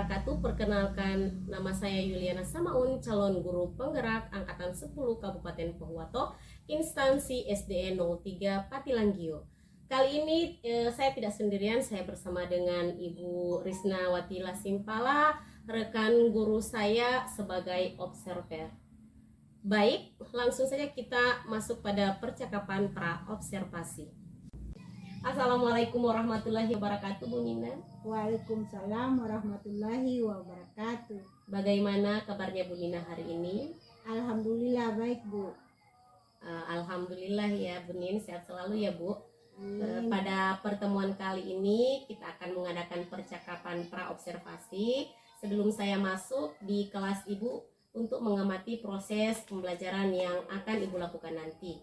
wabarakatuh. Perkenalkan, nama saya Yuliana Samaun, calon guru penggerak angkatan 10 Kabupaten Pohuwato, instansi SDE 03 Patilanggio. Kali ini saya tidak sendirian, saya bersama dengan Ibu Risnawati Lasimpala, rekan guru saya sebagai observer. Baik, langsung saja kita masuk pada percakapan pra-observasi. Assalamualaikum warahmatullahi wabarakatuh, Bu Nina. Waalaikumsalam warahmatullahi wabarakatuh. Bagaimana kabarnya Bu Nina hari ini? Alhamdulillah baik, Bu. Alhamdulillah ya Bu Nin, sehat selalu ya Bu. Amin. Pada pertemuan kali ini kita akan mengadakan percakapan pra-observasi sebelum saya masuk di kelas Ibu untuk mengamati proses pembelajaran yang akan Ibu lakukan nanti.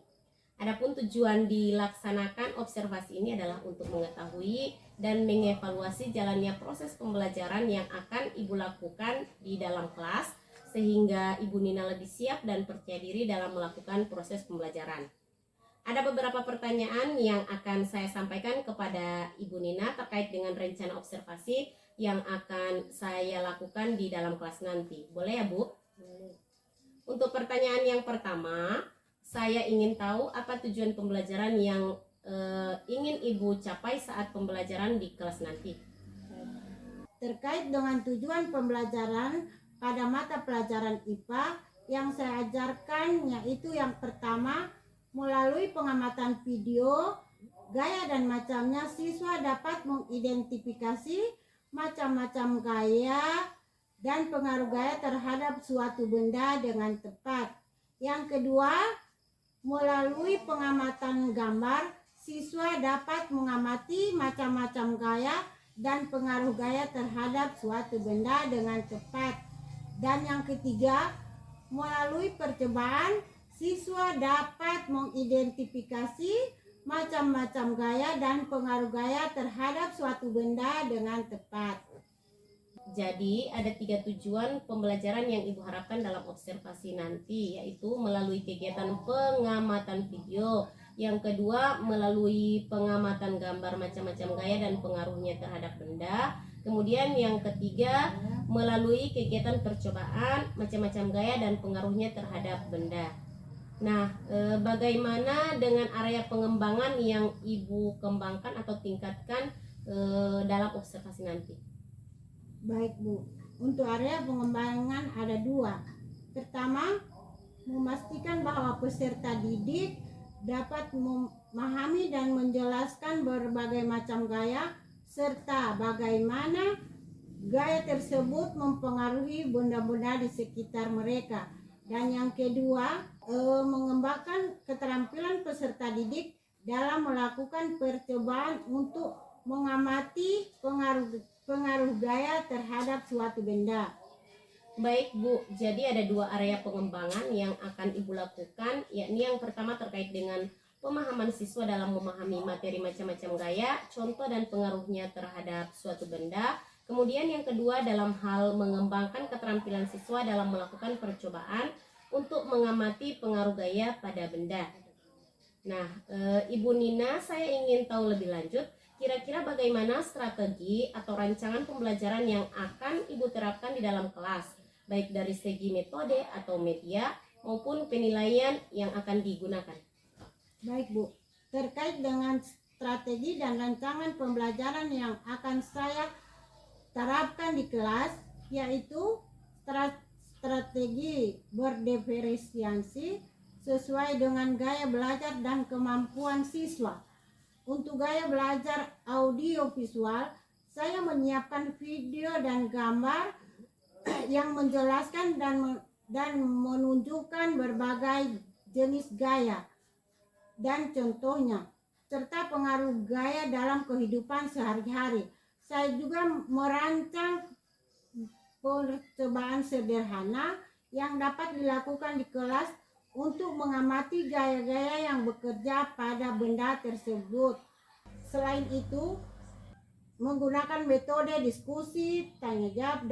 Adapun tujuan dilaksanakan observasi ini adalah untuk mengetahui dan mengevaluasi jalannya proses pembelajaran yang akan Ibu lakukan di dalam kelas, sehingga Ibu Nina lebih siap dan percaya diri dalam melakukan proses pembelajaran. Ada beberapa pertanyaan yang akan saya sampaikan kepada Ibu Nina terkait dengan rencana observasi yang akan saya lakukan di dalam kelas nanti. Boleh ya Bu? Boleh. Untuk pertanyaan yang pertama, saya ingin tahu apa tujuan pembelajaran yang ingin Ibu capai saat pembelajaran di kelas nanti. Terkait dengan tujuan pembelajaran pada mata pelajaran IPA yang saya ajarkan, yaitu yang pertama, melalui pengamatan video, gaya dan macamnya, siswa dapat mengidentifikasi macam-macam gaya dan pengaruh gaya terhadap suatu benda dengan tepat. Yang kedua, melalui pengamatan gambar, siswa dapat mengamati macam-macam gaya dan pengaruh gaya terhadap suatu benda dengan tepat. Dan yang ketiga, melalui percobaan, siswa dapat mengidentifikasi macam-macam gaya dan pengaruh gaya terhadap suatu benda dengan tepat. Jadi ada 3 tujuan pembelajaran yang Ibu harapkan dalam observasi nanti, yaitu melalui kegiatan pengamatan video, yang kedua melalui pengamatan gambar macam-macam gaya dan pengaruhnya terhadap benda, kemudian yang ketiga melalui kegiatan percobaan macam-macam gaya dan pengaruhnya terhadap benda. Nah, bagaimana dengan area pengembangan yang Ibu kembangkan atau tingkatkan dalam observasi nanti? Baik, Bu. Untuk area pengembangan ada 2. Pertama, memastikan bahwa peserta didik dapat memahami dan menjelaskan berbagai macam gaya serta bagaimana gaya tersebut mempengaruhi benda-benda di sekitar mereka. Dan yang kedua, mengembangkan keterampilan peserta didik dalam melakukan percobaan untuk mengamati pengaruh gaya terhadap suatu benda. Baik Bu, jadi ada 2 area pengembangan yang akan Ibu lakukan, yakni yang pertama terkait dengan pemahaman siswa dalam memahami materi macam-macam gaya, contoh dan pengaruhnya terhadap suatu benda. Kemudian yang kedua dalam hal mengembangkan keterampilan siswa dalam melakukan percobaan untuk mengamati pengaruh gaya pada benda. Nah, Ibu Nina, saya ingin tahu lebih lanjut, kira-kira bagaimana strategi atau rancangan pembelajaran yang akan Ibu terapkan di dalam kelas, baik dari segi metode atau media maupun penilaian yang akan digunakan. Baik, Bu. Terkait dengan strategi dan rancangan pembelajaran yang akan saya terapkan di kelas, yaitu strategi berdiferensiasi sesuai dengan gaya belajar dan kemampuan siswa. Untuk gaya belajar audio visual, saya menyiapkan video dan gambar yang menjelaskan dan menunjukkan berbagai jenis gaya dan contohnya, serta pengaruh gaya dalam kehidupan sehari-hari. Saya juga merancang percobaan sederhana yang dapat dilakukan di kelas untuk mengamati gaya-gaya yang bekerja pada benda tersebut. Selain itu, menggunakan metode diskusi, tanya jawab,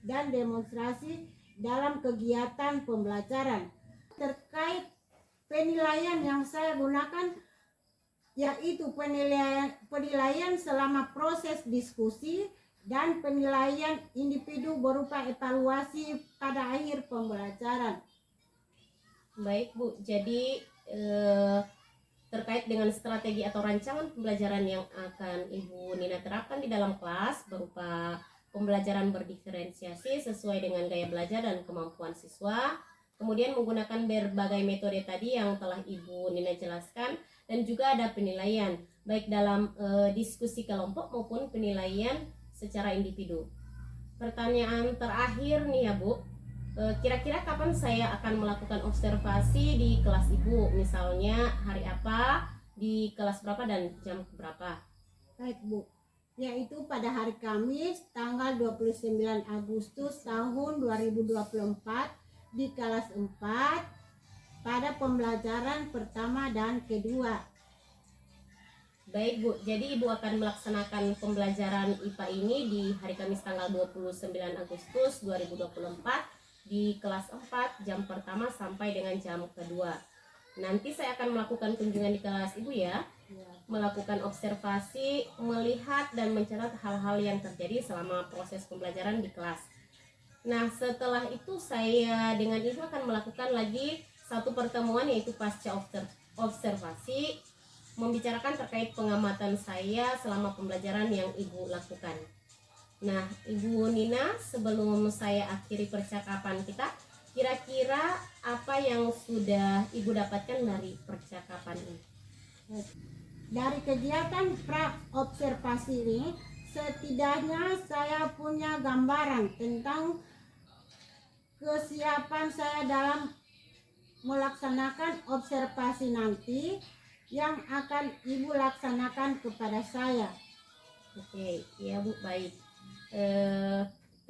dan demonstrasi dalam kegiatan pembelajaran. Terkait penilaian yang saya gunakan, yaitu penilaian selama proses diskusi dan penilaian individu berupa evaluasi pada akhir pembelajaran. Baik Bu, jadi terkait dengan strategi atau rancangan pembelajaran yang akan Ibu Nina terapkan di dalam kelas berupa pembelajaran berdiferensiasi sesuai dengan gaya belajar dan kemampuan siswa, kemudian menggunakan berbagai metode tadi yang telah Ibu Nina jelaskan, dan juga ada penilaian baik dalam diskusi kelompok maupun penilaian secara individu. Pertanyaan terakhir nih ya Bu, kira-kira kapan saya akan melakukan observasi di kelas Ibu? Misalnya hari apa, di kelas berapa, dan jam berapa? Baik Bu, yaitu pada hari Kamis tanggal 29 Agustus tahun 2024 di kelas 4 pada pembelajaran pertama dan kedua. Baik Bu, jadi Ibu akan melaksanakan pembelajaran IPA ini di hari Kamis tanggal 29 Agustus 2024 di kelas 4 jam pertama sampai dengan jam kedua. Nanti saya akan melakukan kunjungan di kelas Ibu ya, melakukan observasi, melihat dan mencatat hal-hal yang terjadi selama proses pembelajaran di kelas. Nah, setelah itu saya dengan Ibu akan melakukan lagi satu pertemuan, yaitu pasca observasi, membicarakan terkait pengamatan saya selama pembelajaran yang Ibu lakukan. Nah, Ibu Nina, sebelum saya akhiri percakapan kita, kira-kira apa yang sudah Ibu dapatkan dari percakapan ini? Dari kegiatan pra-observasi ini, setidaknya saya punya gambaran tentang kesiapan saya dalam melaksanakan observasi nanti yang akan Ibu laksanakan kepada saya. Oke, ya Bu, baik.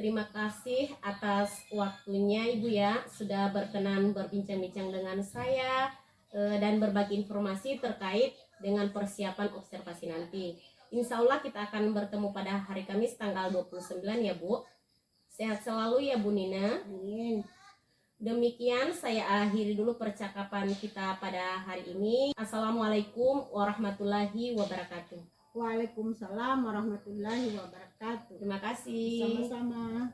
Terima kasih atas waktunya Ibu ya, sudah berkenan berbincang-bincang dengan saya dan berbagi informasi terkait dengan persiapan observasi nanti. Insya Allah kita akan bertemu pada hari Kamis tanggal 29 ya Bu. Sehat selalu ya Bu Nina. Amin. Demikian saya akhiri dulu percakapan kita pada hari ini. Assalamualaikum warahmatullahi wabarakatuh. Waalaikumsalam warahmatullahi wabarakatuh. Terima kasih. Sama-sama.